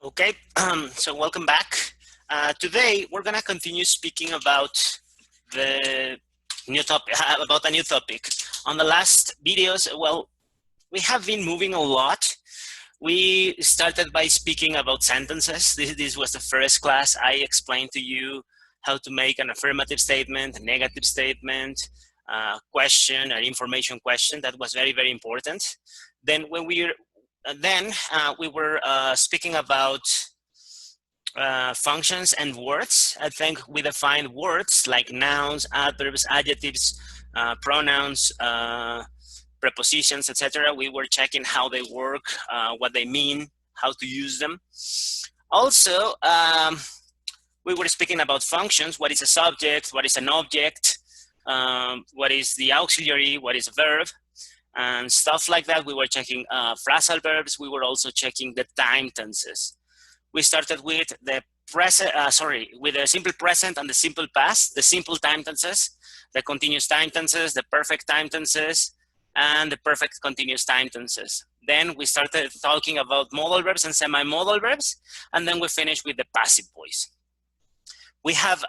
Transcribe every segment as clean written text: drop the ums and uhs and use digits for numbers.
Okay, so welcome back. Today we're gonna continue speaking about the new topic, about a new topic. On the last videos, well, we have been moving a lot. We started by speaking about sentences. This was the first class. I explained to you how to make an affirmative statement, a negative statement, question, an information question. That was very, very important. Then when we were speaking about functions and words. I think we defined words like nouns, adverbs, adjectives, pronouns, prepositions, etc. We were checking how they work, what they mean, how to use them. Also, we were speaking about functions. What is a subject? What is an object? What is the auxiliary? What is a verb? And stuff like that. We were checking phrasal verbs. We were also checking the time tenses. We started with the present, with the simple present and the simple past, the simple time tenses, the continuous time tenses, the perfect time tenses, and the perfect continuous time tenses. Then we started talking about modal verbs and semi-modal verbs, and then we finished with the passive voice. We have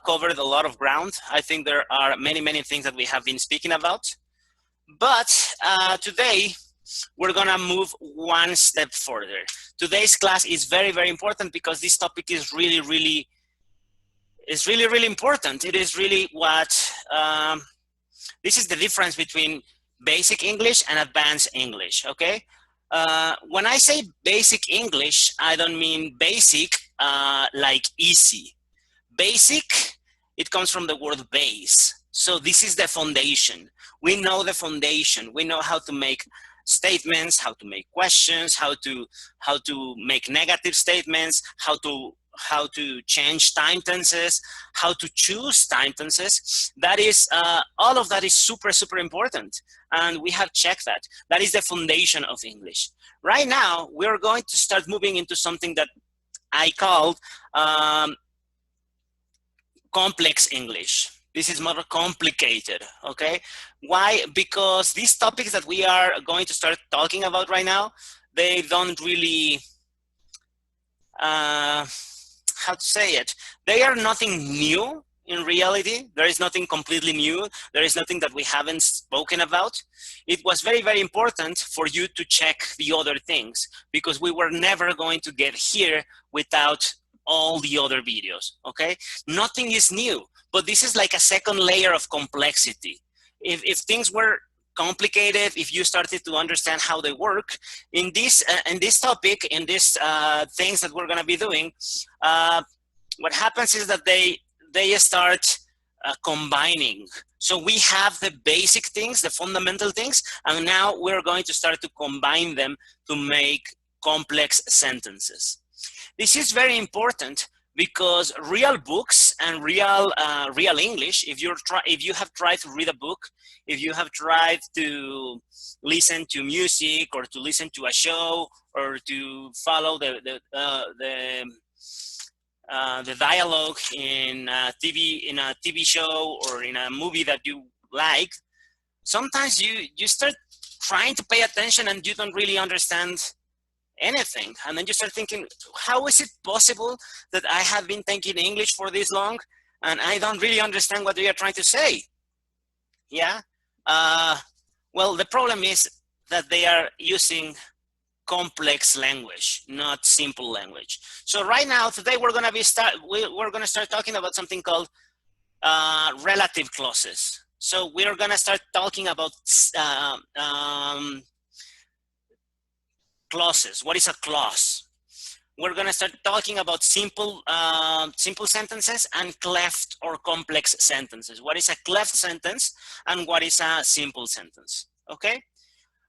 covered a lot of ground. I think there are many, many things that we have been speaking about. But today, we're gonna move one step further. Today's class is very, very important because this topic is really, really important. It is really what, this is the difference between basic English and advanced English, okay? When I say basic English, I don't mean basic like easy. Basic, it comes from the word base. So this is the foundation. We know the foundation. We know how to make statements, how to make questions, how to make negative statements, how to change time tenses, how to choose time tenses. That is, all of that is super, super important. And we have checked that. That is the foundation of English. Right now, we're going to start moving into something that I called complex English. This is more complicated, okay? Why? Because these topics that we are going to start talking about right now, they don't really, how to say it? They are nothing new in reality. There is nothing completely new. There is nothing that we haven't spoken about. It was very, very important for you to check the other things because we were never going to get here without all the other videos, okay? Nothing is new, but this is like a second layer of complexity. If things were complicated, if you started to understand how they work, in this topic, in these things that we're gonna be doing, what happens is that they start combining. So we have the basic things, the fundamental things, and now we're going to start to combine them to make complex sentences. This is very important because real books and real English, if you have tried to read a book, if you have tried to listen to music or to listen to a show or to follow the dialogue in a TV show or in a movie that you like, sometimes you start trying to pay attention and you don't really understand anything. And then you start thinking, how is it possible that I have been thinking English for this long and I don't really understand what they are trying to say? Yeah. Well, the problem is that they are using complex language, not simple language. So right now, today we're going to start talking about something called relative clauses. So we're going to start talking about clauses. What is a clause? We're going to start talking about simple sentences and cleft or complex sentences. What is a cleft sentence and what is a simple sentence? Okay.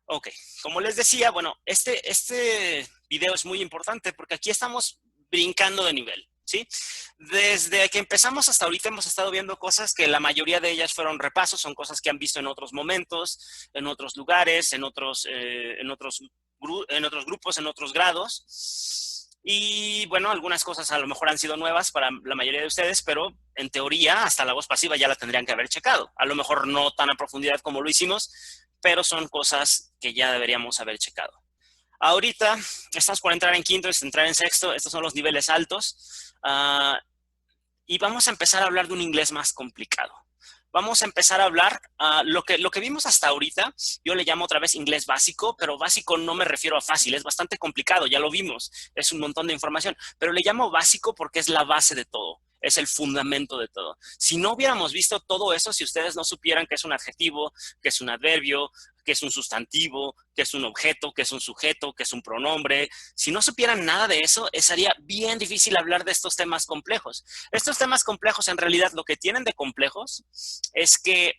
Ok, como les decía, bueno, este video es muy importante porque aquí estamos brincando de nivel, ¿sí? Desde que empezamos hasta ahorita hemos estado viendo cosas que la mayoría de ellas fueron repasos, son cosas que han visto en otros momentos, en otros lugares, en otros grupos, en otros grados. Y bueno, algunas cosas a lo mejor han sido nuevas para la mayoría de ustedes, pero en teoría hasta la voz pasiva ya la tendrían que haber checado. A lo mejor no tan a profundidad como lo hicimos, pero son cosas que ya deberíamos haber checado. Ahorita estamos por entrar en quinto, entrar en sexto. Estos son los niveles altos. Y vamos a empezar a hablar de un inglés más complicado. Vamos a empezar a hablar lo que vimos hasta ahorita. Yo le llamo otra vez inglés básico, pero básico no me refiero a fácil, es bastante complicado, ya lo vimos, es un montón de información, pero le llamo básico porque es la base de todo, es el fundamento de todo. Si no hubiéramos visto todo eso, si ustedes no supieran qué es un adjetivo, qué es un adverbio, qué es un sustantivo, qué es un objeto, qué es un sujeto, qué es un pronombre, si no supieran nada de eso, sería bien difícil hablar de estos temas complejos. Estos temas complejos, en realidad, lo que tienen de complejos es que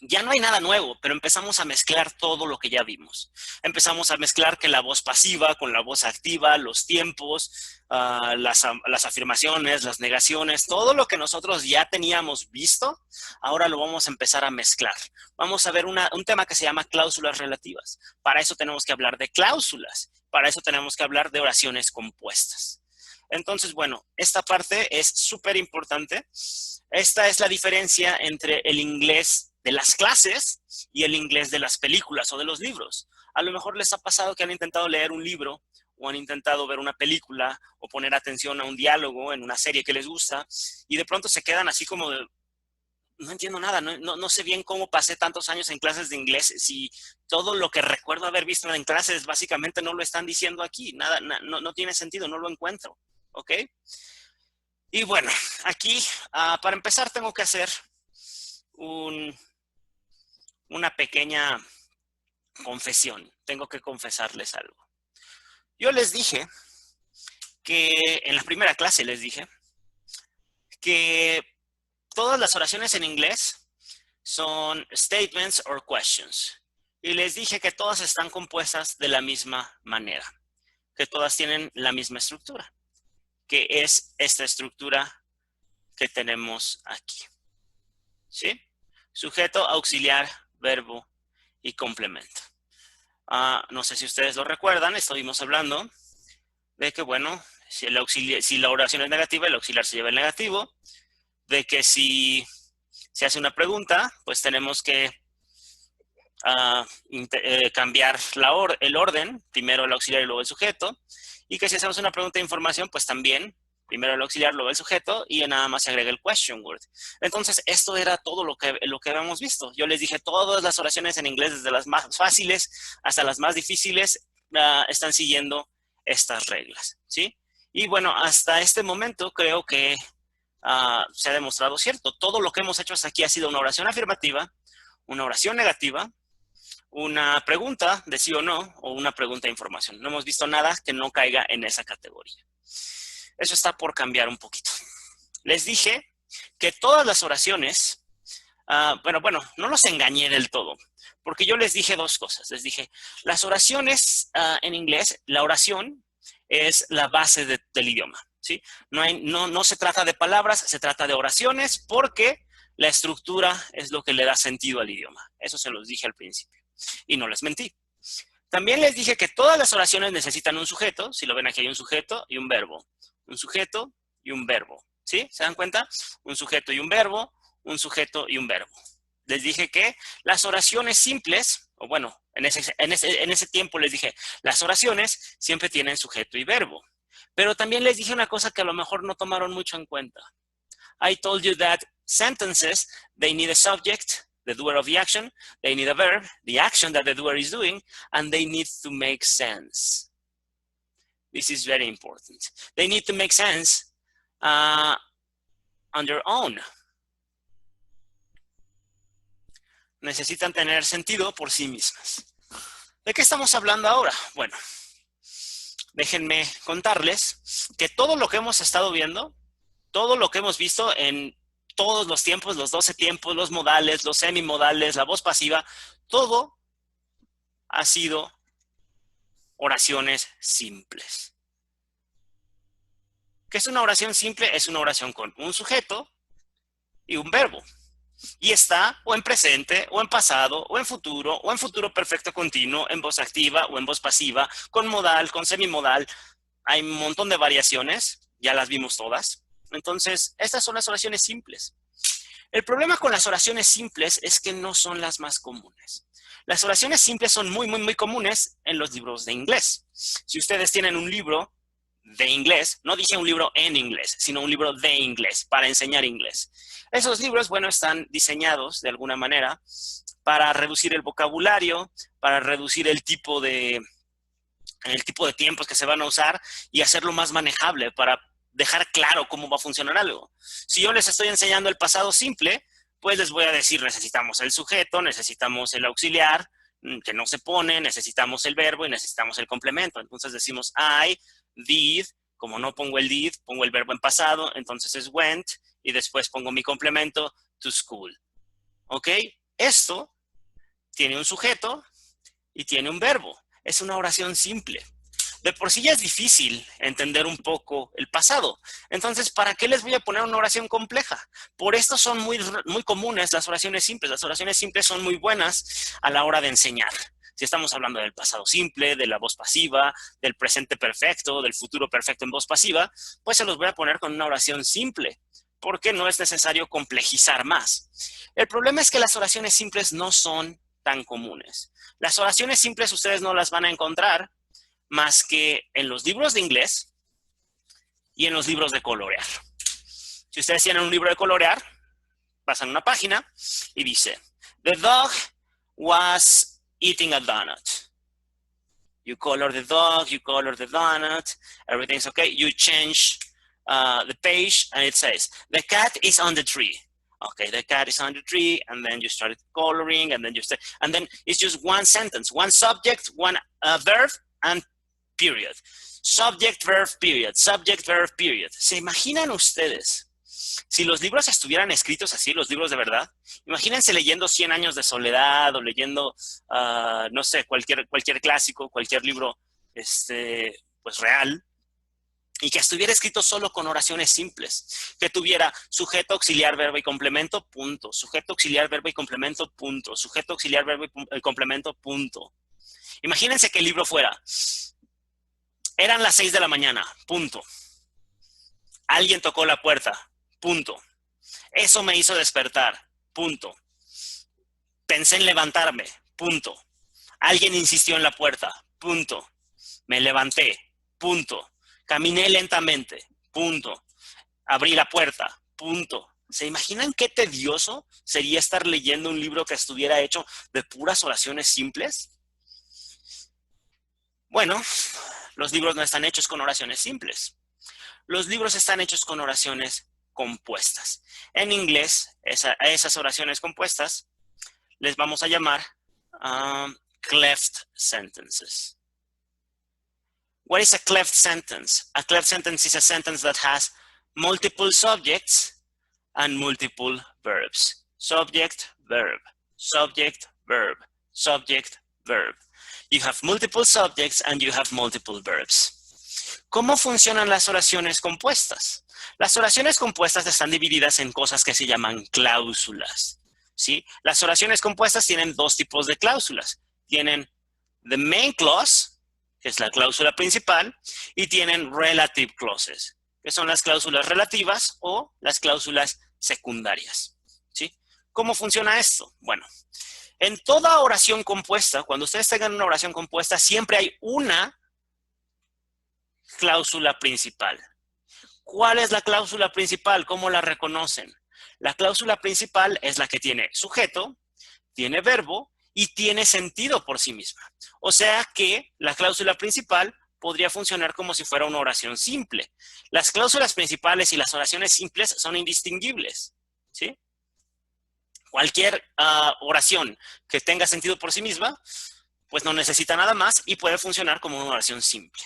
ya no hay nada nuevo, pero empezamos a mezclar todo lo que ya vimos. Empezamos a mezclar que la voz pasiva con la voz activa, los tiempos, las afirmaciones, las negaciones, todo lo que nosotros ya teníamos visto, ahora lo vamos a empezar a mezclar. Vamos a ver un tema que se llama cláusulas relativas. Para eso tenemos que hablar de cláusulas. Para eso tenemos que hablar de oraciones compuestas. Entonces, bueno, esta parte es súper importante. Esta es la diferencia entre el inglés de las clases y el inglés de las películas o de los libros. A lo mejor les ha pasado que han intentado leer un libro o han intentado ver una película o poner atención a un diálogo en una serie que les gusta y de pronto se quedan así como de, no entiendo nada, no sé bien cómo pasé tantos años en clases de inglés si todo lo que recuerdo haber visto en clases básicamente no lo están diciendo aquí. Nada, no tiene sentido, no lo encuentro. ¿Ok? Y bueno, aquí para empezar tengo que hacer una pequeña confesión. Tengo que confesarles algo. Yo les dije que en la primera clase les dije que todas las oraciones en inglés son statements or questions. Y les dije que todas están compuestas de la misma manera, que todas tienen la misma estructura, que es esta estructura que tenemos aquí. ¿Sí? Sujeto, auxiliar, verbo y complemento. No sé si ustedes lo recuerdan, estuvimos hablando de que, bueno, si la oración es negativa, el auxiliar se lleva el negativo, de que si se hace una pregunta, pues tenemos que cambiar el orden, primero el auxiliar y luego el sujeto, y que si hacemos una pregunta de información, pues también primero el auxiliar, luego el sujeto, y nada más se agrega el question word. Entonces, esto era todo lo que habíamos visto. Yo les dije, todas las oraciones en inglés, desde las más fáciles hasta las más difíciles, están siguiendo estas reglas, ¿sí? Y bueno, hasta este momento creo que se ha demostrado cierto. Todo lo que hemos hecho hasta aquí ha sido una oración afirmativa, una oración negativa, una pregunta de sí o no, o una pregunta de información. No hemos visto nada que no caiga en esa categoría. Eso está por cambiar un poquito. Les dije que todas las oraciones, bueno, no los engañé del todo, porque yo les dije dos cosas. Les dije, las oraciones en inglés, la oración es la base del idioma, ¿sí? No se trata de palabras, se trata de oraciones, porque la estructura es lo que le da sentido al idioma. Eso se los dije al principio y no les mentí. También les dije que todas las oraciones necesitan un sujeto. Si lo ven aquí hay un sujeto y un verbo. Un sujeto y un verbo. ¿Sí? ¿Se dan cuenta? Un sujeto y un verbo, un sujeto y un verbo. Les dije que las oraciones simples, o bueno, en ese tiempo les dije, las oraciones siempre tienen sujeto y verbo. Pero también les dije una cosa que a lo mejor no tomaron mucho en cuenta. I told you that sentences, they need a subject, the doer of the action, they need a verb, the action that the doer is doing, and they need to make sense. This is very important. They need to make sense on their own. Necesitan tener sentido por sí mismas. ¿De qué estamos hablando ahora? Bueno, déjenme contarles que todo lo que hemos estado viendo, todo lo que hemos visto en todos los tiempos, los 12 tiempos, los modales, los semimodales, la voz pasiva, todo ha sido oraciones simples. ¿Qué es una oración simple? Es una oración con un sujeto y un verbo. Y está o en presente, o en pasado, o en futuro perfecto continuo, en voz activa o en voz pasiva, con modal, con semimodal. Hay un montón de variaciones, ya las vimos todas. Entonces, estas son las oraciones simples. El problema con las oraciones simples es que no son las más comunes. Las oraciones simples son muy comunes en los libros de inglés. Si ustedes tienen un libro de inglés, no dije un libro en inglés, sino un libro de inglés, para enseñar inglés. Esos libros, bueno, están diseñados de alguna manera para reducir el vocabulario, para reducir el tipo de tiempos que se van a usar y hacerlo más manejable para dejar claro cómo va a funcionar algo. Si yo les estoy enseñando el pasado simple, pues les voy a decir, necesitamos el sujeto, necesitamos el auxiliar, que no se pone, necesitamos el verbo y necesitamos el complemento. Entonces decimos I did, como no pongo el did, pongo el verbo en pasado, entonces es went, y después pongo mi complemento to school. ¿Ok? Esto tiene un sujeto y tiene un verbo. Es una oración simple. De por sí ya es difícil entender un poco el pasado. Entonces, ¿para qué les voy a poner una oración compleja? Por esto son muy comunes las oraciones simples. Las oraciones simples son muy buenas a la hora de enseñar. Si estamos hablando del pasado simple, de la voz pasiva, del presente perfecto, del futuro perfecto en voz pasiva, pues se los voy a poner con una oración simple, porque no es necesario complejizar más. El problema es que las oraciones simples no son tan comunes. Las oraciones simples ustedes no las van a encontrar más que en los libros de inglés y en los libros de colorear. Si ustedes tienen un libro de colorear, pasan una página y dice, the dog was eating a donut. You color the dog, you color the donut, everything's okay. You change the page and it says, the cat is on the tree. Okay, the cat is on the tree, and then you started coloring, and then and then it's just one sentence, one subject, one verb, and period. Subject, verb, period. Subject, verb, period. ¿Se imaginan ustedes si los libros estuvieran escritos así, los libros de verdad? Imagínense leyendo 100 años de soledad o leyendo, no sé, cualquier clásico, cualquier libro pues real, y que estuviera escrito solo con oraciones simples, que tuviera sujeto, auxiliar, verbo y complemento, punto. Sujeto, auxiliar, verbo y complemento, punto. Sujeto, auxiliar, verbo y complemento, punto. Imagínense que el libro fuera, eran las 6 de la mañana, punto. Alguien tocó la puerta, punto. Eso me hizo despertar, punto. Pensé en levantarme, punto. Alguien insistió en la puerta, punto. Me levanté, punto. Caminé lentamente, punto. Abrí la puerta, punto. ¿Se imaginan qué tedioso sería estar leyendo un libro que estuviera hecho de puras oraciones simples? Bueno, los libros no están hechos con oraciones simples. Los libros están hechos con oraciones compuestas. En inglés, esas oraciones compuestas les vamos a llamar cleft sentences. What is a cleft sentence? A cleft sentence is a sentence that has multiple subjects and multiple verbs. Subject, verb, subject, verb, subject, verb. You have multiple subjects and you have multiple verbs. ¿Cómo funcionan las oraciones compuestas? Las oraciones compuestas están divididas en cosas que se llaman cláusulas, ¿sí? Las oraciones compuestas tienen dos tipos de cláusulas. Tienen the main clause, que es la cláusula principal, y tienen relative clauses, que son las cláusulas relativas o las cláusulas secundarias, ¿sí? ¿Cómo funciona esto? Bueno, en toda oración compuesta, cuando ustedes tengan una oración compuesta, siempre hay una cláusula principal. ¿Cuál es la cláusula principal? ¿Cómo la reconocen? La cláusula principal es la que tiene sujeto, tiene verbo y tiene sentido por sí misma. O sea que la cláusula principal podría funcionar como si fuera una oración simple. Las cláusulas principales y las oraciones simples son indistinguibles, ¿sí? Cualquier oración que tenga sentido por sí misma, pues no necesita nada más y puede funcionar como una oración simple.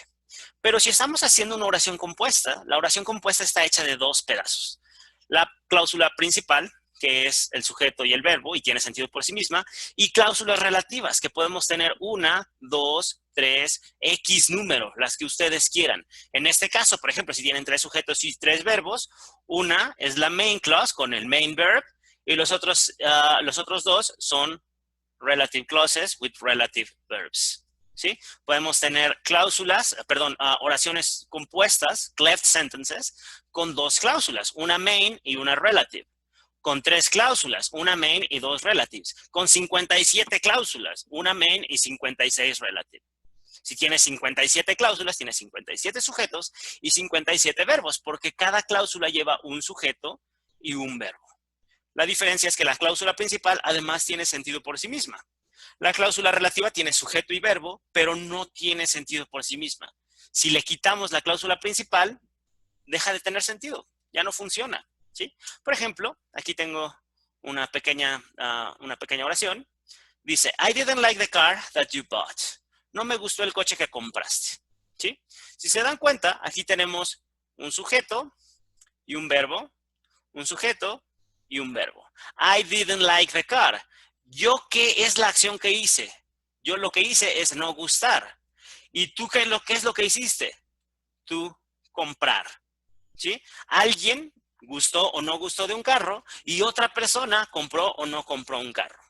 Pero si estamos haciendo una oración compuesta, la oración compuesta está hecha de dos pedazos. La cláusula principal, que es el sujeto y el verbo y tiene sentido por sí misma, y cláusulas relativas, que podemos tener 1, 2, 3, X número, las que ustedes quieran. En este caso, por ejemplo, si tienen 3 sujetos y 3 verbos, una es la main clause con el main verb y los otros dos son relative clauses with relative verbs, ¿sí? Podemos tener oraciones compuestas, cleft sentences, con dos cláusulas, una main y una relative. con 3 cláusulas, una main y 2 relatives. Con 57 cláusulas, una main y 56 relatives. Si tienes 57 cláusulas, tienes 57 sujetos y 57 verbos, porque cada cláusula lleva un sujeto y un verbo. La diferencia es que la cláusula principal además tiene sentido por sí misma. La cláusula relativa tiene sujeto y verbo, pero no tiene sentido por sí misma. Si le quitamos la cláusula principal, deja de tener sentido, ya no funciona, ¿sí? Por ejemplo, aquí tengo una pequeña oración. Dice, I didn't like the car that you bought. No me gustó el coche que compraste, ¿sí? Si se dan cuenta, aquí tenemos un sujeto y un verbo, un sujeto y un verbo. I didn't like the car. ¿Yo qué es la acción que hice? Yo lo que hice es no gustar. ¿Y tú qué es lo que hiciste? Tú comprar, ¿sí? Alguien gustó o no gustó de un carro y otra persona compró o no compró un carro.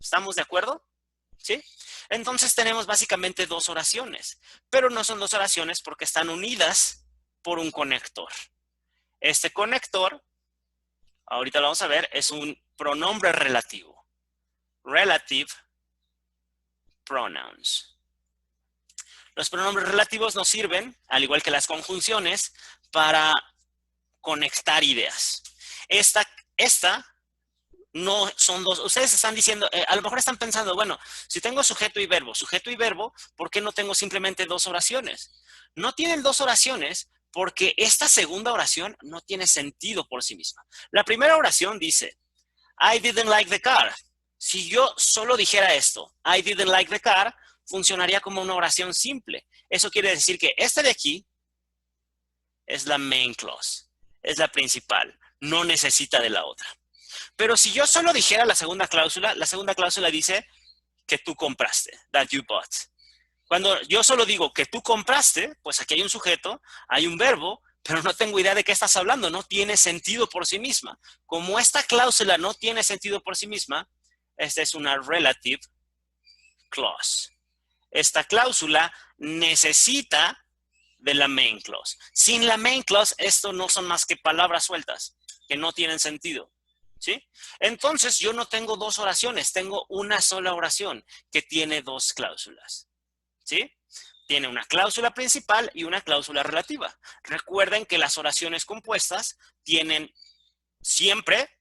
¿Estamos de acuerdo? ¿Sí? Entonces tenemos básicamente 2 oraciones, pero no son 2 oraciones porque están unidas por un conector. Este conector, ahorita lo vamos a ver, es un pronombre relativo. Relative pronouns. Los pronombres relativos nos sirven, al igual que las conjunciones, para conectar ideas. Esta no son 2. Ustedes están diciendo, a lo mejor están pensando, bueno, si tengo sujeto y verbo, ¿por qué no tengo simplemente 2 oraciones? No tienen 2 oraciones porque esta segunda oración no tiene sentido por sí misma. La primera oración dice, I didn't like the car. Si yo solo dijera esto, I didn't like the car, funcionaría como una oración simple. Eso quiere decir que esta de aquí es la main clause, es la principal, no necesita de la otra. Pero si yo solo dijera la segunda cláusula dice que tú compraste, that you bought. Cuando yo solo digo que tú compraste, pues aquí hay un sujeto, hay un verbo, pero no tengo idea de qué estás hablando, no tiene sentido por sí misma. Como esta cláusula no tiene sentido por sí misma, esta es una relative clause. Esta cláusula necesita de la main clause. Sin la main clause, esto no son más que palabras sueltas, que no tienen sentido. ¿Sí? Entonces, yo no tengo 2 oraciones, tengo una sola oración que tiene 2 cláusulas. ¿Sí? Tiene una cláusula principal y una cláusula relativa. Recuerden que las oraciones compuestas tienen siempre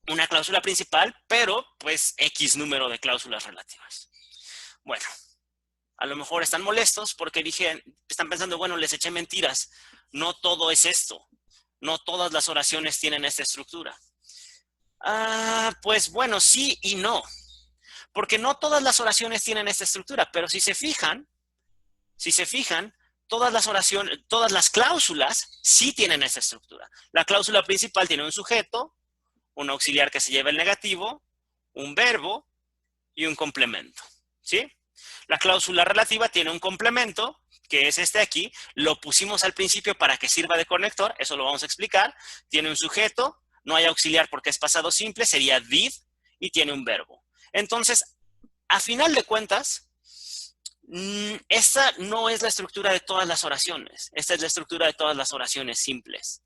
una cláusula principal, pero pues X número de cláusulas relativas. Bueno, a lo mejor están molestos porque están pensando, bueno, les eché mentiras. No todo es esto. No todas las oraciones tienen esta estructura. Pues bueno, sí y no. Porque no todas las oraciones tienen esta estructura, pero si se fijan, todas las cláusulas sí tienen esta estructura. La cláusula principal tiene un sujeto, un auxiliar que se lleva el negativo, un verbo y un complemento. ¿Sí? La cláusula relativa tiene un complemento, que es este aquí, lo pusimos al principio para que sirva de conector, eso lo vamos a explicar. Tiene un sujeto, no hay auxiliar porque es pasado simple, sería did, y tiene un verbo. Entonces, a final de cuentas, esta no es la estructura de todas las oraciones, esta es la estructura de todas las oraciones simples.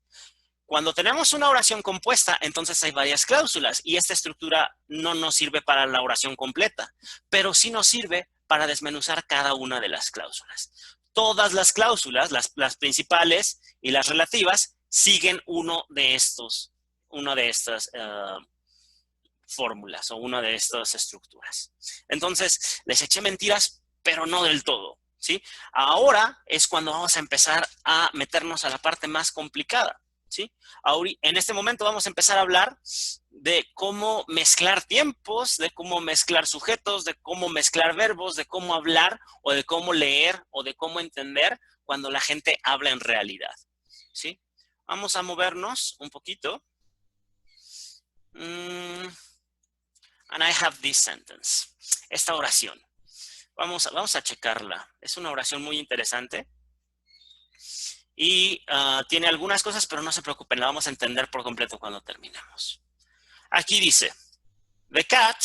Cuando tenemos una oración compuesta, entonces hay varias cláusulas y esta estructura no nos sirve para la oración completa, pero sí nos sirve para desmenuzar cada una de las cláusulas. Todas las cláusulas, las principales y las relativas, siguen una de estas fórmulas o una de estas estructuras. Entonces, les eché mentiras, pero no del todo, ¿sí? Ahora es cuando vamos a empezar a meternos a la parte más complicada, ¿sí? En este momento vamos a empezar a hablar de cómo mezclar tiempos, de cómo mezclar sujetos, de cómo mezclar verbos, de cómo hablar o de cómo leer o de cómo entender cuando la gente habla en realidad, ¿sí? Vamos a movernos un poquito. And I have this sentence. Esta oración. Vamos a checarla. Es una oración muy interesante. Y tiene algunas cosas, pero no se preocupen, la vamos a entender por completo cuando terminemos. Aquí dice, the cat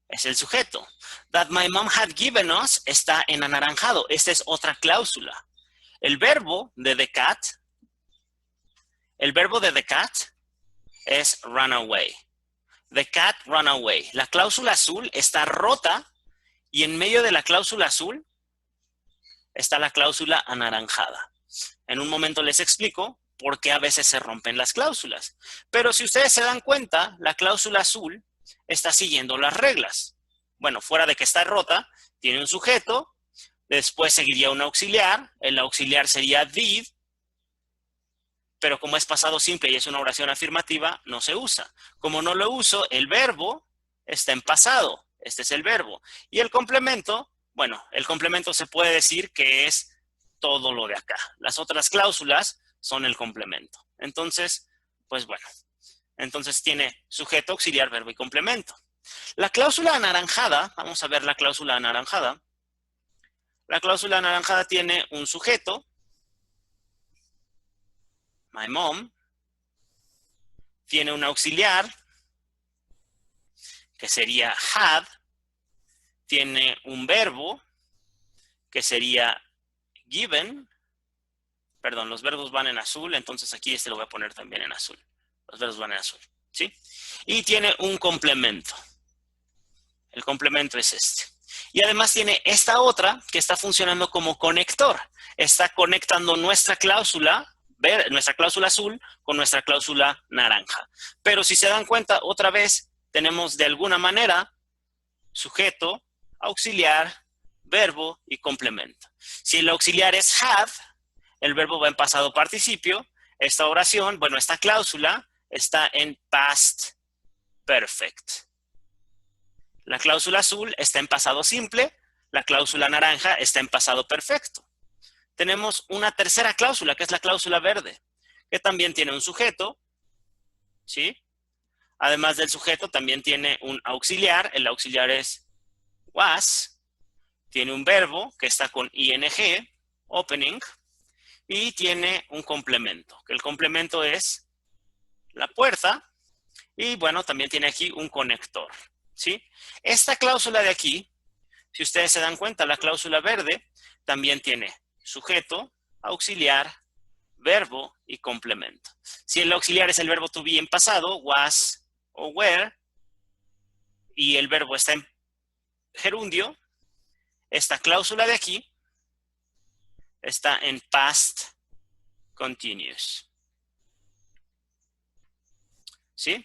es el sujeto. That my mom had given us está en anaranjado. Esta es otra cláusula. El verbo de the cat es run away. The cat ran away. La cláusula azul está rota y en medio de la cláusula azul está la cláusula anaranjada. En un momento les explico por qué a veces se rompen las cláusulas. Pero si ustedes se dan cuenta, la cláusula azul está siguiendo las reglas. Bueno, fuera de que está rota, tiene un sujeto, después seguiría un auxiliar, el auxiliar sería did, pero como es pasado simple y es una oración afirmativa, no se usa. Como no lo uso, el verbo está en pasado. Este es el verbo. Y el complemento, bueno, el complemento se puede decir que es todo lo de acá. Las otras cláusulas son el complemento. Entonces, pues bueno, entonces tiene sujeto, auxiliar, verbo y complemento. La cláusula anaranjada, vamos a ver la cláusula anaranjada. La cláusula anaranjada tiene un sujeto, my mom, tiene un auxiliar, que sería had, tiene un verbo, que sería given, perdón, los verbos van en azul, entonces aquí este lo voy a poner también en azul. Los verbos van en azul, ¿sí? Y tiene un complemento. El complemento es este. Y además tiene esta otra que está funcionando como conector. Está conectando nuestra cláusula azul con nuestra cláusula naranja. Pero si se dan cuenta, otra vez tenemos de alguna manera sujeto, auxiliar, verbo y complemento. Si el auxiliar es had, el verbo va en pasado participio. Esta oración, bueno, esta cláusula está en past perfect. La cláusula azul está en pasado simple, la cláusula naranja está en pasado perfecto. Tenemos una tercera cláusula, que es la cláusula verde, que también tiene un sujeto, ¿sí? Además del sujeto, también tiene un auxiliar, el auxiliar es was, tiene un verbo que está con ing, opening, y tiene un complemento, que el complemento es la puerta, y bueno, también tiene aquí un conector, ¿sí? Esta cláusula de aquí, si ustedes se dan cuenta, la cláusula verde también tiene sujeto, auxiliar, verbo y complemento. Si el auxiliar es el verbo to be en pasado, was o were, y el verbo está en gerundio, esta cláusula de aquí está en past continuous. ¿Sí?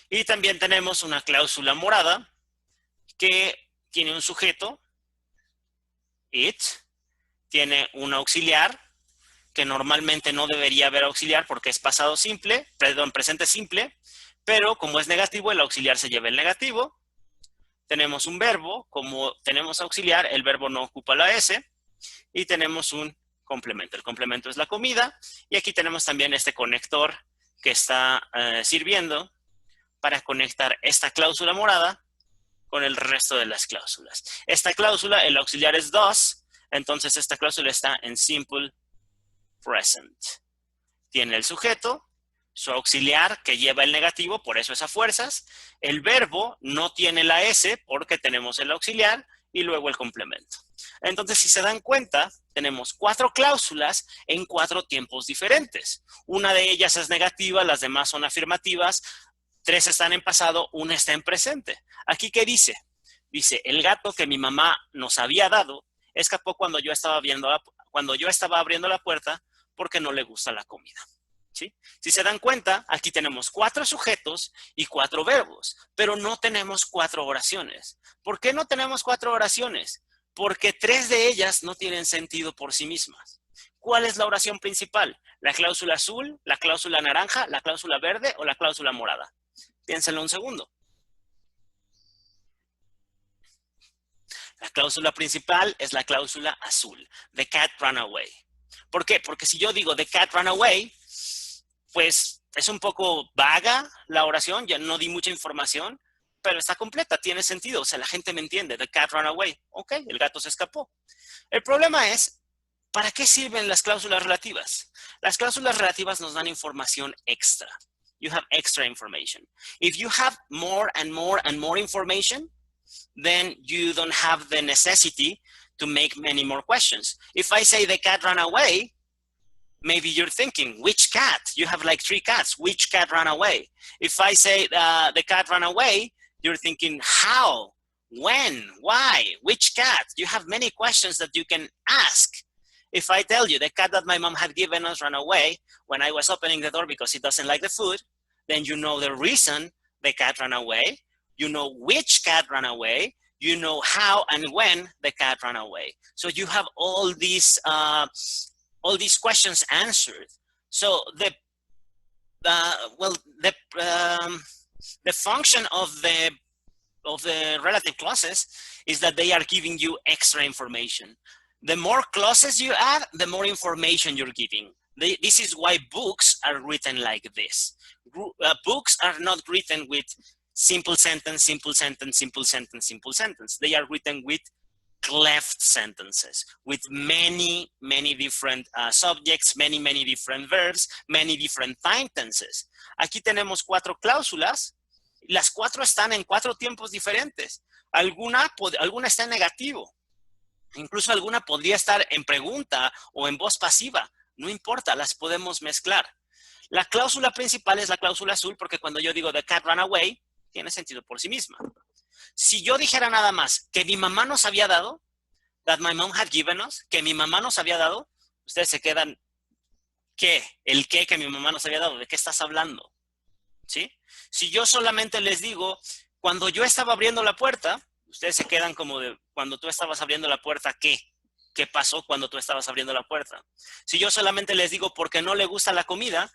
Y también tenemos una cláusula morada que tiene un sujeto, it, tiene un auxiliar, que normalmente no debería haber auxiliar porque es pasado simple, perdón, presente simple, pero como es negativo, el auxiliar se lleva el negativo. Tenemos un verbo, como tenemos auxiliar, el verbo no ocupa la S, y tenemos un complemento. El complemento es la comida, y aquí tenemos también este conector que está sirviendo para conectar esta cláusula morada con el resto de las cláusulas. Esta cláusula, el auxiliar es does, entonces esta cláusula está en simple present. Tiene el sujeto, su auxiliar que lleva el negativo, por eso es a fuerzas. El verbo no tiene la S porque tenemos el auxiliar y luego el complemento. Entonces, si se dan cuenta, tenemos 4 cláusulas en 4 tiempos diferentes. Una de ellas es negativa, las demás son afirmativas. 3 están en pasado, 1 está en presente. Aquí, ¿qué dice? Dice, el gato que mi mamá nos había dado escapó cuando yo estaba abriendo la puerta porque no le gusta la comida. ¿Sí? Si se dan cuenta, aquí tenemos 4 sujetos y 4 verbos, pero no tenemos 4 oraciones. ¿Por qué no tenemos 4 oraciones? Porque 3 de ellas no tienen sentido por sí mismas. ¿Cuál es la oración principal? ¿La cláusula azul, la cláusula naranja, la cláusula verde o la cláusula morada? Piénsenlo un segundo. La cláusula principal es la cláusula azul. The cat ran away. ¿Por qué? Porque si yo digo the cat ran away, pues es un poco vaga la oración, ya no di mucha información, pero está completa, tiene sentido, o sea, la gente me entiende, the cat ran away, ok, el gato se escapó. El problema es, ¿para qué sirven las cláusulas relativas? Las cláusulas relativas nos dan información extra. You have extra information. If you have more and more and more information, then you don't have the necessity to make many more questions. If I say the cat ran away, maybe you're thinking, which cat? You have like 3 cats. Which cat ran away? If I say the cat ran away, you're thinking, how? When? Why? Which cat? You have many questions that you can ask. If I tell you the cat that my mom had given us ran away when I was opening the door because it doesn't like the food, then you know the reason the cat ran away. You know which cat ran away. You know how and when the cat ran away. So you have all these questions answered. So the function of the relative clauses is that they are giving you extra information. The more clauses you add, the more information you're giving. This is why books are written like this. Books are not written with simple sentence, simple sentence, simple sentence, simple sentence. They are written with cleft sentences, with many, many different subjects, many, many different verbs, many different time tenses. Aquí tenemos 4 cláusulas. Las 4 están en 4 tiempos diferentes. Alguna está en negativo. Incluso alguna podría estar en pregunta o en voz pasiva. No importa, las podemos mezclar. La cláusula principal es la cláusula azul porque cuando yo digo the cat ran away, tiene sentido por sí misma. Si yo dijera nada más que mi mamá nos había dado, that my mom had given us, que mi mamá nos había dado, ustedes se quedan, ¿qué? ¿El qué que mi mamá nos había dado? ¿De qué estás hablando? ¿Sí? Si yo solamente les digo, cuando yo estaba abriendo la puerta, ustedes se quedan como de, cuando tú estabas abriendo la puerta, ¿qué? ¿Qué pasó cuando tú estabas abriendo la puerta? Si yo solamente les digo, ¿por qué no le gusta la comida?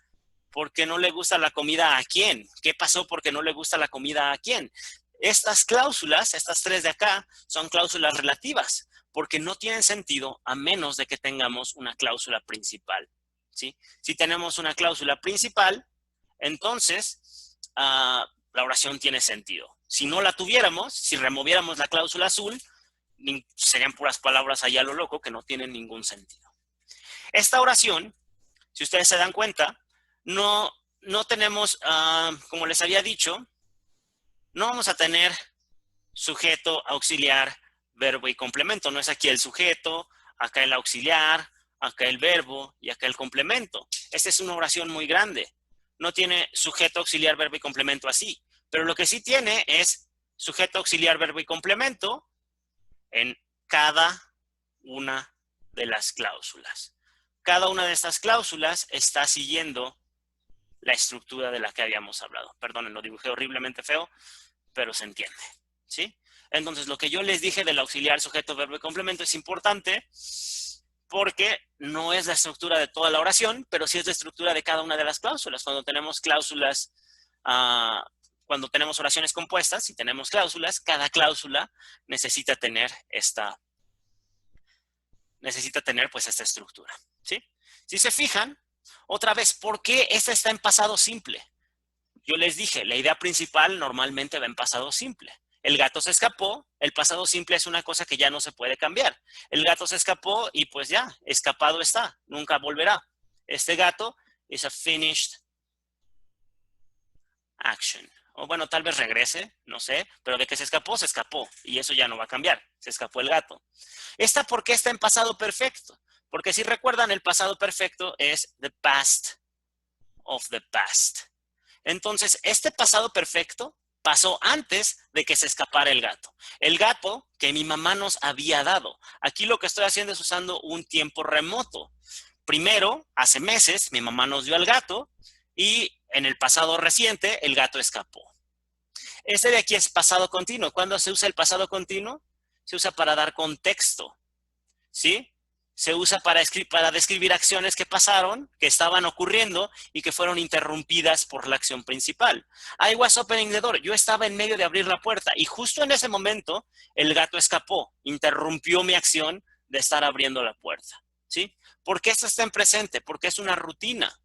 ¿Por qué no le gusta la comida a quién? ¿Qué pasó porque no le gusta la comida a quién? Estas cláusulas, estas 3 de acá, son cláusulas relativas, porque no tienen sentido a menos de que tengamos una cláusula principal, ¿sí? Si tenemos una cláusula principal, entonces la oración tiene sentido. Si no la tuviéramos, si removiéramos la cláusula azul, serían puras palabras allá a lo loco que no tienen ningún sentido. Esta oración, si ustedes se dan cuenta, no tenemos, como les había dicho, no vamos a tener sujeto, auxiliar, verbo y complemento. No es aquí el sujeto, acá el auxiliar, acá el verbo y acá el complemento. Esta es una oración muy grande. No tiene sujeto, auxiliar, verbo y complemento así. Pero lo que sí tiene es sujeto, auxiliar, verbo y complemento en cada una de las cláusulas. Cada una de estas cláusulas está siguiendo la estructura de la que habíamos hablado. Perdonen, lo dibujé horriblemente feo, pero se entiende, ¿sí? Entonces, lo que yo les dije del auxiliar, sujeto, verbo y complemento es importante porque no es la estructura de toda la oración, pero sí es la estructura de cada una de las cláusulas. Cuando tenemos cláusulas, cuando tenemos oraciones compuestas y tenemos cláusulas, cada cláusula necesita tener pues esta estructura, ¿sí? Si se fijan, otra vez, ¿por qué esta está en pasado simple? Yo les dije, la idea principal normalmente va en pasado simple. El gato se escapó, el pasado simple es una cosa que ya no se puede cambiar. El gato se escapó y pues ya, escapado está, nunca volverá. Este gato is a finished action. O bueno, tal vez regrese, no sé, pero de que se escapó y eso ya no va a cambiar. Se escapó el gato. ¿Esta por qué está en pasado perfecto? Porque si recuerdan, el pasado perfecto es the past of the past. Entonces, este pasado perfecto pasó antes de que se escapara el gato. El gato que mi mamá nos había dado. Aquí lo que estoy haciendo es usando un tiempo remoto. Primero, hace meses, mi mamá nos dio al gato y en el pasado reciente, el gato escapó. Este de aquí es pasado continuo. ¿Cuándo se usa el pasado continuo? Se usa para dar contexto, ¿sí? Se usa para describir acciones que pasaron, que estaban ocurriendo y que fueron interrumpidas por la acción principal. I was opening the door. Yo estaba en medio de abrir la puerta y justo en ese momento el gato escapó, interrumpió mi acción de estar abriendo la puerta, ¿sí? ¿Por qué esto está en presente? Porque es una rutina.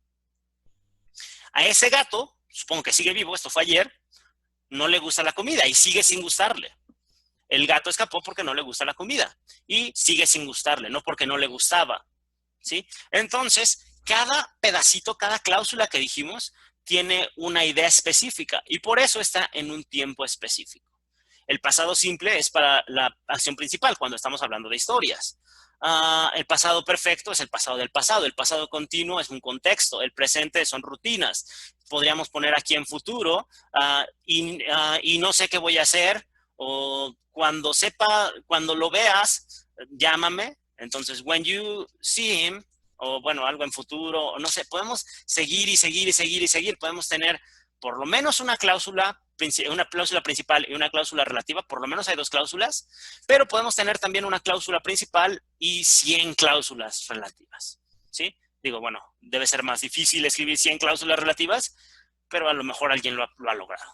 A ese gato, supongo que sigue vivo, esto fue ayer, no le gusta la comida y sigue sin gustarle. El gato escapó porque no le gusta la comida y sigue sin gustarle, no porque no le gustaba, ¿sí? Entonces, cada pedacito, cada cláusula que dijimos tiene una idea específica y por eso está en un tiempo específico. El pasado simple es para la acción principal cuando estamos hablando de historias. El pasado perfecto es el pasado del pasado. El pasado continuo es un contexto. El presente son rutinas. Podríamos poner aquí en futuro y no sé qué voy a hacer, o cuando lo veas, llámame. Entonces, when you see him, o bueno, algo en futuro, o no sé, podemos seguir y seguir y seguir y seguir. Podemos tener por lo menos una cláusula principal y una cláusula relativa. Por lo menos hay 2 cláusulas, pero podemos tener también una cláusula principal y 100 cláusulas relativas, ¿sí? Digo, bueno, debe ser más difícil escribir 100 cláusulas relativas, pero a lo mejor alguien lo ha logrado.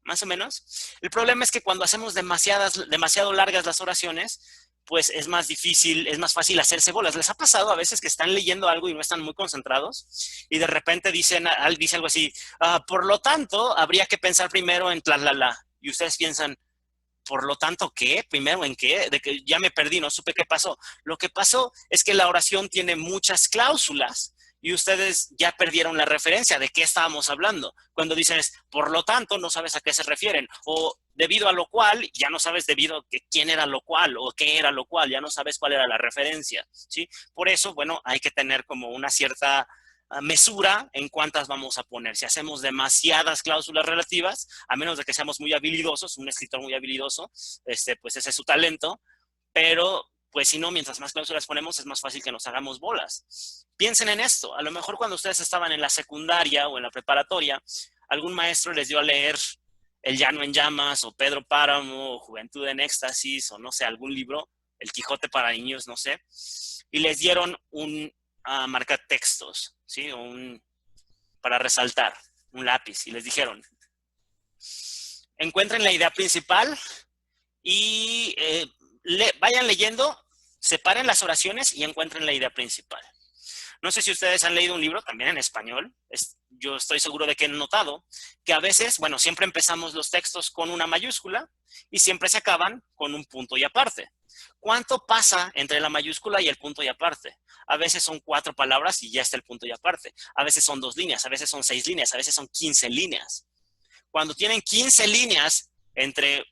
Más o menos. El problema es que cuando hacemos demasiado largas las oraciones, pues es más difícil, es más fácil hacerse bolas. ¿Les ha pasado a veces que están leyendo algo y no están muy concentrados y de repente dice algo así, por lo tanto, habría que pensar primero en tlalala, y ustedes piensan, por lo tanto, ¿qué? ¿Primero en qué? De que ya me perdí, no supe qué pasó. Lo que pasó es que la oración tiene muchas cláusulas y ustedes ya perdieron la referencia de qué estábamos hablando. Cuando dices, por lo tanto, no sabes a qué se refieren. O debido a lo cual, ya no sabes debido a quién era lo cual o qué era lo cual, ya no sabes cuál era la referencia, ¿sí? Por eso, bueno, hay que tener como una cierta mesura en cuántas vamos a poner. Si hacemos demasiadas cláusulas relativas, a menos de que seamos muy habilidosos, un escritor muy habilidoso, pues ese es su talento, pero pues si no, mientras más cláusulas ponemos, es más fácil que nos hagamos bolas. Piensen en esto, a lo mejor cuando ustedes estaban en la secundaria o en la preparatoria, algún maestro les dio a leer El Llano en Llamas, o Pedro Páramo, o Juventud en Éxtasis, o no sé, algún libro, El Quijote para niños, no sé, y les dieron un marcatextos, ¿sí? Para resaltar, un lápiz, y les dijeron, encuentren la idea principal y vayan leyendo, separen las oraciones y encuentren la idea principal. No sé si ustedes han leído un libro también en español. Yo estoy seguro de que han notado que a veces, bueno, siempre empezamos los textos con una mayúscula y siempre se acaban con un punto y aparte. ¿Cuánto pasa entre la mayúscula y el punto y aparte? A veces son 4 palabras y ya está el punto y aparte. A veces son 2 líneas, a veces son 6 líneas, a veces son 15 líneas. Cuando tienen 15 líneas entre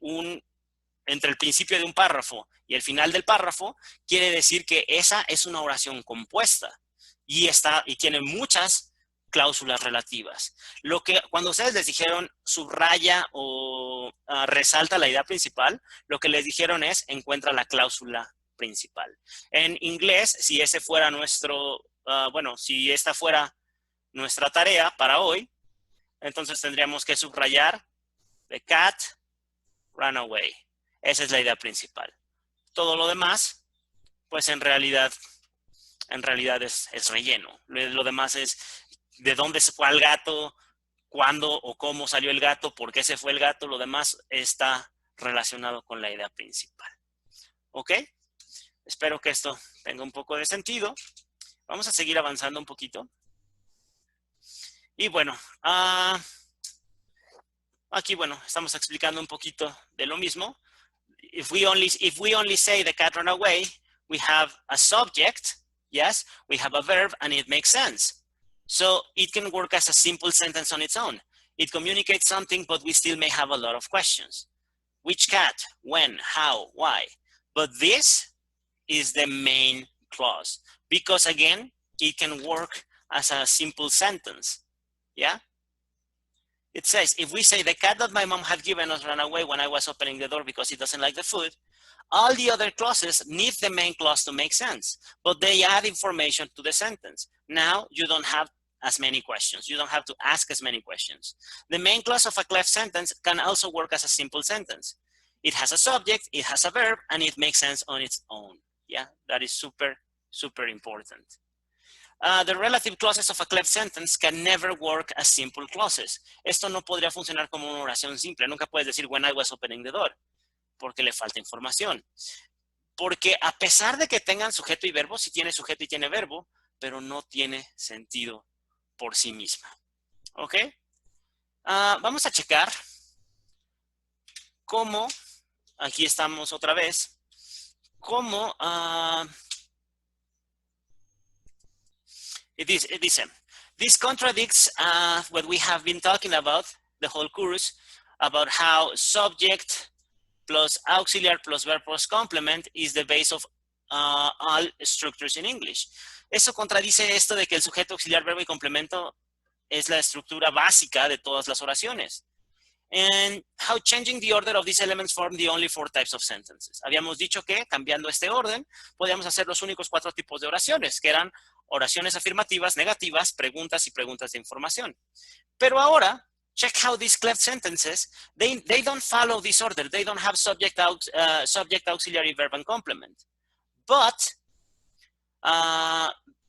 el principio de un párrafo y el final del párrafo, quiere decir que esa es una oración compuesta y tiene muchas cláusulas relativas. Cuando ustedes les dijeron subraya o resalta la idea principal, lo que les dijeron es encuentra la cláusula principal. En inglés, si ese fuera si esta fuera nuestra tarea para hoy, entonces tendríamos que subrayar the cat ran away. Esa es la idea principal. Todo lo demás, pues en realidad es relleno. Lo demás es de dónde se fue el gato, cuándo o cómo salió el gato, por qué se fue el gato. Lo demás está relacionado con la idea principal. ¿Ok? Espero que esto tenga un poco de sentido. Vamos a seguir avanzando un poquito. Y bueno, aquí, bueno, estamos explicando un poquito de lo mismo. If we only say the cat ran away, we have a subject, yes, we have a verb, and it makes sense. So it can work as a simple sentence on its own. It communicates something, but we still may have a lot of questions. Which cat? When? How? Why? But this is the main clause, because again, it can work as a simple sentence, yeah? It says, if we say the cat that my mom had given us ran away when I was opening the door because he doesn't like the food, all the other clauses need the main clause to make sense, but they add information to the sentence. Now you don't have as many questions. You don't have to ask as many questions. The main clause of a cleft sentence can also work as a simple sentence. It has a subject, it has a verb, and it makes sense on its own. Yeah, that is super, super important. The relative clauses of a cleft sentence can never work as simple clauses. Esto no podría funcionar como una oración simple. Nunca puedes decir when I was opening the door, porque le falta información. Porque a pesar de que tengan sujeto y verbo, sí tiene sujeto y tiene verbo, pero no tiene sentido por sí misma. ¿Ok? Vamos a checar cómo, aquí estamos otra vez, cómo it dice, this contradicts what we have been talking about the whole course, about how subject, plus auxiliar plus verb plus complement is the base of all structures in English. Eso contradice esto de que el sujeto, auxiliar, verbo y complemento es la estructura básica de todas las oraciones. And how changing the order of these elements form the only 4 types of sentences. Habíamos dicho que cambiando este orden podíamos hacer los únicos 4 tipos de oraciones, que eran oraciones afirmativas, negativas, preguntas y preguntas de información. Pero ahora, check how these cleft sentences, they don't follow this order. They don't have subject, auxiliary, verb, and complement. But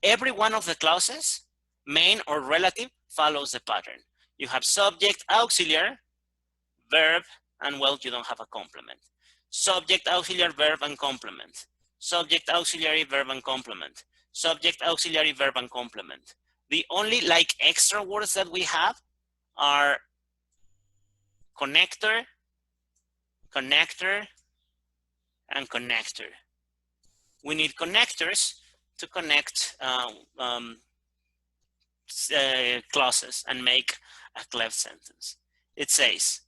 every one of the clauses, main or relative, follows the pattern. You have subject, auxiliary, verb, and well, you don't have a complement. Subject, auxiliary, verb, and complement. Subject, auxiliary, verb, and complement. Subject, auxiliary, verb, and complement. The only like extra words that we have are connector, connector, and connector. We need connectors to connect clauses and make a cleft sentence. It says,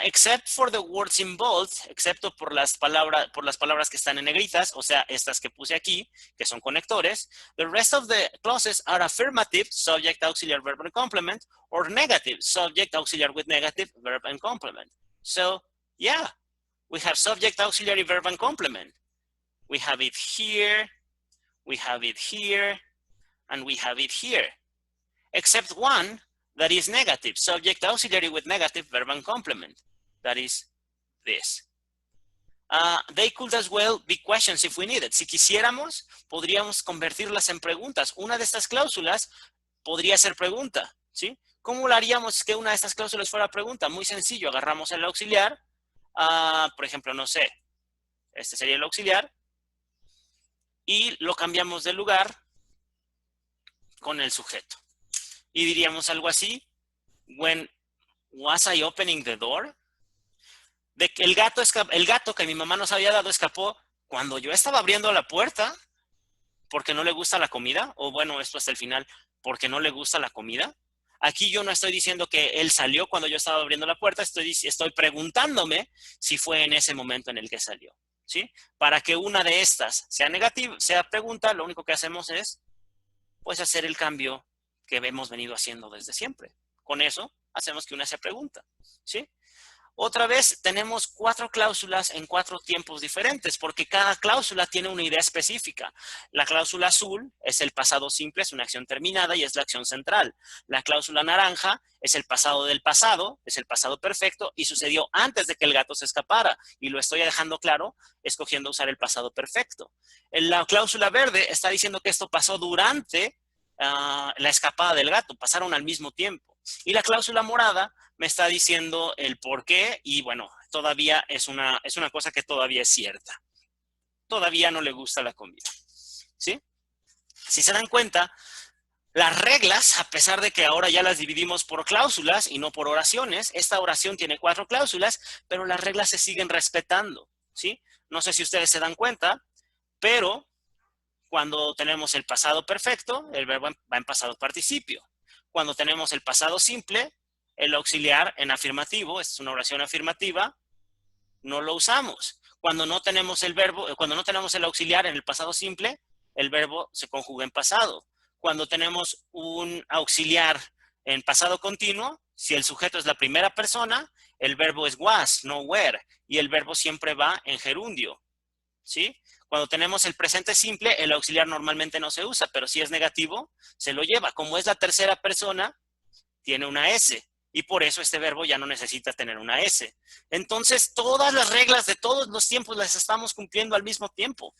except for the words in bold, excepto por las palabras que están en negritas, o sea, estas que puse aquí, que son conectores, the rest of the clauses are affirmative, subject, auxiliary, verb, and complement, or negative, subject, auxiliary with negative, verb, and complement. So, yeah, we have subject, auxiliary, verb, and complement. We have it here, we have it here, and we have it here. Except one that is negative, subject, auxiliary with negative, verb, and complement. That is this. They could as well be questions if we needed. Si quisiéramos, podríamos convertirlas en preguntas. Una de estas cláusulas podría ser pregunta, ¿sí? ¿Cómo lo haríamos que una de estas cláusulas fuera pregunta? Muy sencillo, agarramos el auxiliar, por ejemplo, no sé, este sería el auxiliar, y lo cambiamos de lugar con el sujeto. Y diríamos algo así, when was I opening the door? De que el gato que mi mamá nos había dado escapó cuando yo estaba abriendo la puerta porque no le gusta la comida, o bueno, esto hasta el final, porque no le gusta la comida. Aquí yo no estoy diciendo que él salió cuando yo estaba abriendo la puerta, estoy preguntándome si fue en ese momento en el que salió, ¿sí? Para que una de estas sea negativa, sea pregunta, lo único que hacemos es, pues, hacer el cambio que hemos venido haciendo desde siempre. Con eso, hacemos que una sea pregunta, ¿sí? Otra vez, tenemos 4 cláusulas en 4 tiempos diferentes, porque cada cláusula tiene una idea específica. La cláusula azul es el pasado simple, es una acción terminada y es la acción central. La cláusula naranja es el pasado del pasado, es el pasado perfecto y sucedió antes de que el gato se escapara. Y lo estoy dejando claro, escogiendo usar el pasado perfecto. La cláusula verde está diciendo que esto pasó durante la escapada del gato, pasaron al mismo tiempo. Y la cláusula morada me está diciendo el por qué y bueno, todavía es una cosa que todavía es cierta. Todavía no le gusta la comida, ¿sí? Si se dan cuenta, las reglas, a pesar de que ahora ya las dividimos por cláusulas y no por oraciones, esta oración tiene 4 cláusulas, pero las reglas se siguen respetando, ¿sí? No sé si ustedes se dan cuenta, pero cuando tenemos el pasado perfecto, el verbo va en pasado participio. Cuando tenemos el pasado simple, el auxiliar en afirmativo, es una oración afirmativa, no lo usamos. Cuando no tenemos el verbo, cuando no tenemos el auxiliar en el pasado simple, el verbo se conjuga en pasado. Cuando tenemos un auxiliar en pasado continuo, si el sujeto es la primera persona, el verbo es was, no were, y el verbo siempre va en gerundio, ¿sí? Cuando tenemos el presente simple, el auxiliar normalmente no se usa, pero si es negativo, se lo lleva. Como es la tercera persona, tiene una S. Y por eso este verbo ya no necesita tener una S. Entonces, todas las reglas de todos los tiempos las estamos cumpliendo al mismo tiempo.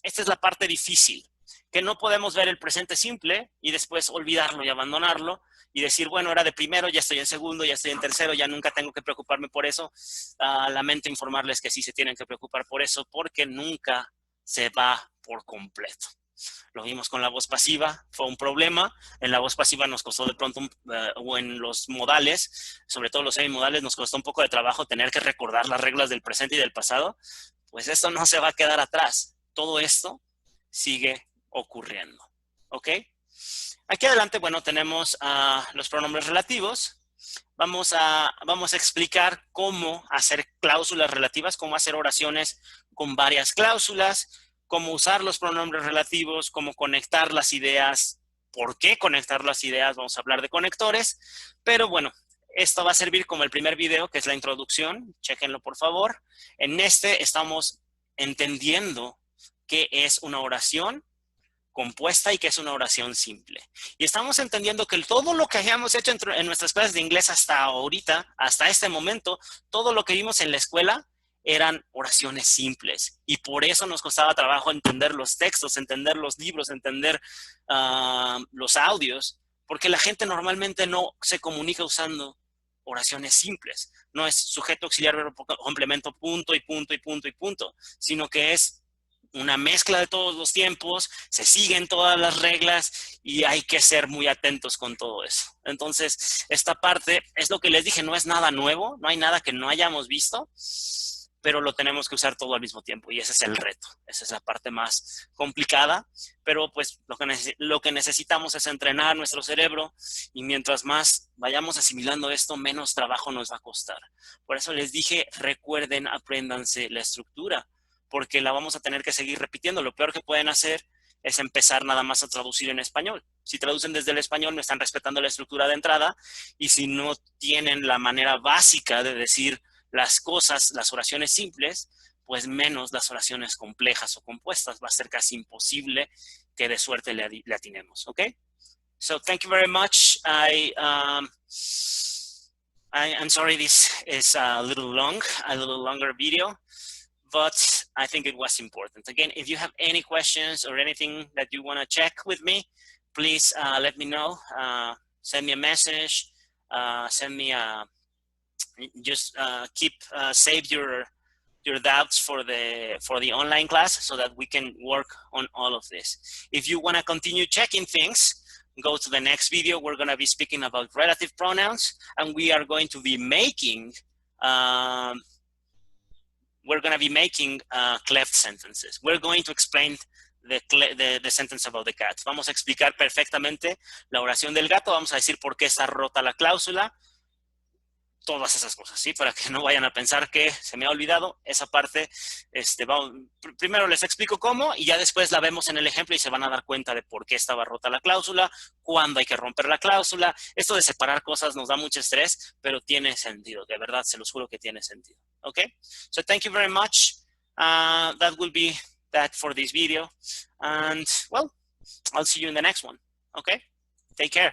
Esta es la parte difícil, que no podemos ver el presente simple y después olvidarlo y abandonarlo y decir, bueno, era de primero, ya estoy en segundo, ya estoy en tercero, ya nunca tengo que preocuparme por eso. Lamento informarles que sí se tienen que preocupar por eso porque nunca se va por completo. Lo vimos con la voz pasiva, fue un problema. En la voz pasiva nos costó de pronto, o en los modales, sobre todo los semimodales, nos costó un poco de trabajo tener que recordar las reglas del presente y del pasado. Pues esto no se va a quedar atrás. Todo esto sigue ocurriendo, ¿ok? Aquí adelante, bueno, tenemos los pronombres relativos. vamos a explicar cómo hacer cláusulas relativas, cómo hacer oraciones con varias cláusulas, cómo usar los pronombres relativos, cómo conectar las ideas, por qué conectar las ideas, vamos a hablar de conectores, pero bueno, esto va a servir como el primer video, que es la introducción, chéquenlo por favor. En este estamos entendiendo qué es una oración compuesta y que es una oración simple. Y estamos entendiendo que todo lo que hayamos hecho en nuestras clases de inglés hasta ahorita, hasta este momento, todo lo que vimos en la escuela eran oraciones simples. Y por eso nos costaba trabajo entender los textos, entender los libros, entender los audios, porque la gente normalmente no se comunica usando oraciones simples. No es sujeto, auxiliar, verbo, complemento, punto y punto y punto y punto, sino que es una mezcla de todos los tiempos, se siguen todas las reglas y hay que ser muy atentos con todo eso. Entonces, esta parte es lo que les dije, no es nada nuevo, no hay nada que no hayamos visto, pero lo tenemos que usar todo al mismo tiempo y ese es el reto, esa es la parte más complicada, pero pues lo que necesitamos es entrenar nuestro cerebro y mientras más vayamos asimilando esto, menos trabajo nos va a costar. Por eso les dije, recuerden, apréndanse la estructura, porque la vamos a tener que seguir repitiendo. Lo peor que pueden hacer es empezar nada más a traducir en español. Si traducen desde el español, no están respetando la estructura de entrada, y si no tienen la manera básica de decir las cosas, las oraciones simples, pues menos las oraciones complejas o compuestas. Va a ser casi imposible que de suerte le atinemos, ¿ok? So thank you very much. I'm sorry this is a little longer video, but I think it was important. Again, if you have any questions or anything that you want to check with me, please let me know. Send me a message. Send me a just save your doubts for the online class so that we can work on all of this. If you want to continue checking things, go to the next video. We're going to be speaking about relative pronouns, and we are going to be making cleft sentences. We're going to explain the sentence about the cat. Vamos a explicar perfectamente la oración del gato. Vamos a decir por qué está rota la cláusula. Todas esas cosas, ¿sí? Para que no vayan a pensar que se me ha olvidado esa parte. Primero les explico cómo y ya después la vemos en el ejemplo y se van a dar cuenta de por qué estaba rota la cláusula, cuándo hay que romper la cláusula. Esto de separar cosas nos da mucho estrés, pero tiene sentido. De verdad, se los juro que tiene sentido. Okay? So thank you very much. That will be that for this video. And, well, I'll see you in the next one. Okay? Take care.